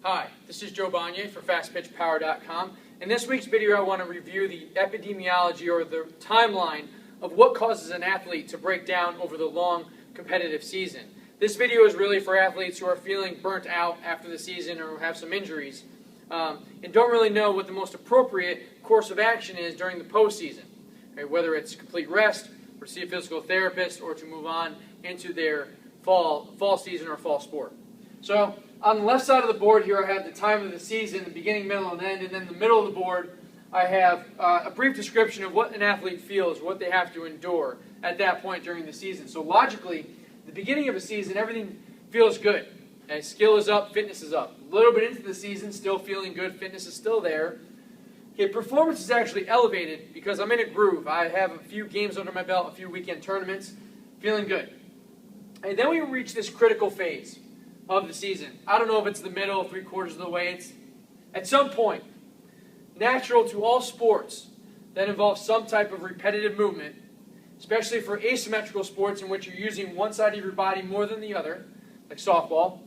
Hi, this is Joe Bonnier for FastPitchPower.com. In this week's video, I want to review the epidemiology or the timeline of what causes an athlete to break down over the long competitive season. This video is really for athletes who are feeling burnt out after the season or have some injuries and don't really know what the most appropriate course of action is during the postseason. Okay, whether it's complete rest, or to see a physical therapist, or to move on into their fall season or fall sport. So on the left side of the board here, I have the time of the season, the beginning, middle, and end, and then the middle of the board, I have a brief description of what an athlete feels, what they have to endure at that point during the season. So logically, the beginning of a season, everything feels good. Okay, skill is up, fitness is up. A little bit into the season, still feeling good, fitness is still there. Okay, performance is actually elevated because I'm in a groove. I have a few games under my belt, a few weekend tournaments, feeling good. And then we reach this critical phase of the season. I don't know if it's the middle, 3/4 of the way. It's at some point natural to all sports that involve some type of repetitive movement, especially for asymmetrical sports in which you're using one side of your body more than the other, like softball.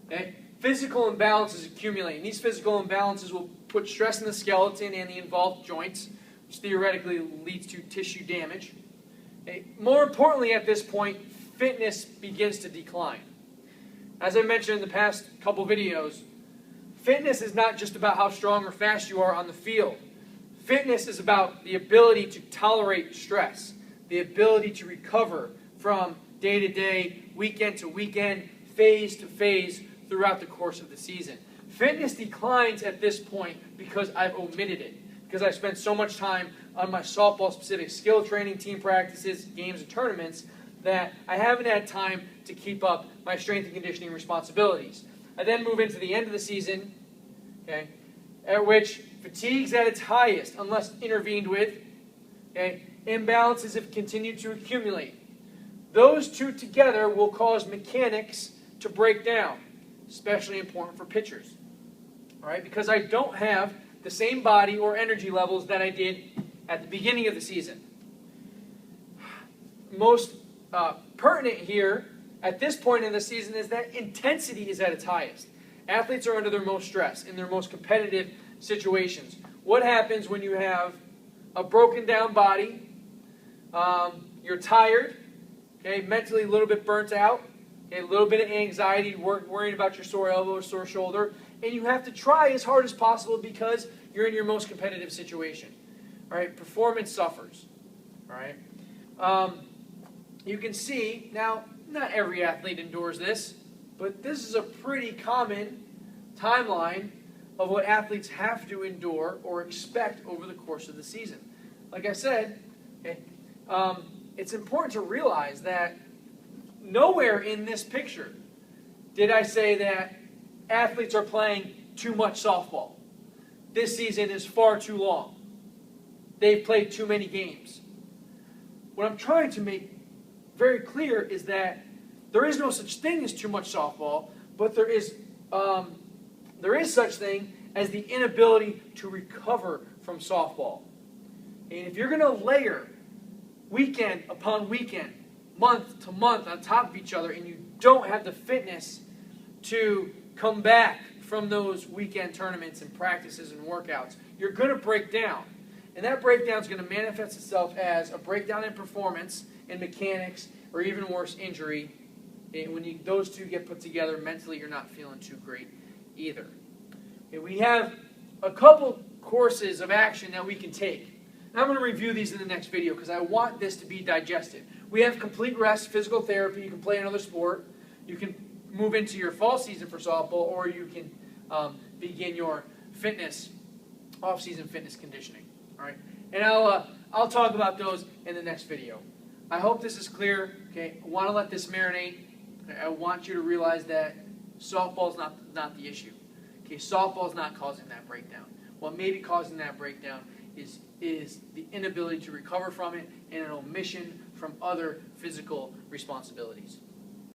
Okay? Physical imbalances accumulate, and these physical imbalances will put stress in the skeleton and the involved joints, which theoretically leads to tissue damage. Okay? More importantly, at this point, fitness begins to decline. As I mentioned in the past couple videos, fitness is not just about how strong or fast you are on the field. Fitness is about the ability to tolerate stress, the ability to recover from day to day, weekend to weekend, phase to phase throughout the course of the season. Fitness declines at this point because I've omitted it, because I've spent so much time on my softball-specific skill training, team practices, games, and tournaments that I haven't had time to keep up my strength and conditioning responsibilities. I then move into the end of the season, okay, at which fatigue's at its highest unless intervened with. Okay, imbalances have continued to accumulate. Those two together will cause mechanics to break down, especially important for pitchers. All right, because I don't have the same body or energy levels that I did at the beginning of the season. Most pertinent here at this point in the season is that intensity is at its highest. Athletes are under their most stress in their most competitive situations. What happens when you have a broken down body, you're tired, okay, mentally a little bit burnt out, okay, a little bit of anxiety, worrying about your sore elbow or sore shoulder, and you have to try as hard as possible because you're in your most competitive situation. All right, performance suffers. All right. You can see, now, not every athlete endures this, but this is a pretty common timeline of what athletes have to endure or expect over the course of the season. Like I said, okay, it's important to realize that nowhere in this picture did I say that athletes are playing too much softball. This season is far too long. They've played too many games. What I'm trying to make very clear is that there is no such thing as too much softball, but there is such thing as the inability to recover from softball. And if you're going to layer weekend upon weekend, month to month on top of each other, and you don't have the fitness to come back from those weekend tournaments and practices and workouts, you're going to break down. And that breakdown is going to manifest itself as a breakdown in performance, in mechanics, or even worse, injury. And when those two get put together, mentally you're not feeling too great either. Okay, we have a couple courses of action that we can take. And I'm going to review these in the next video because I want this to be digested. We have complete rest, physical therapy. You can play another sport. You can move into your fall season for softball, or you can begin your fitness, off-season fitness conditioning. All right, and I'll talk about those in the next video. I hope this is clear. Okay, I want to let this marinate. I want you to realize that softball is not the issue. Okay, softball is not causing that breakdown. What may be causing that breakdown is the inability to recover from it and an omission from other physical responsibilities.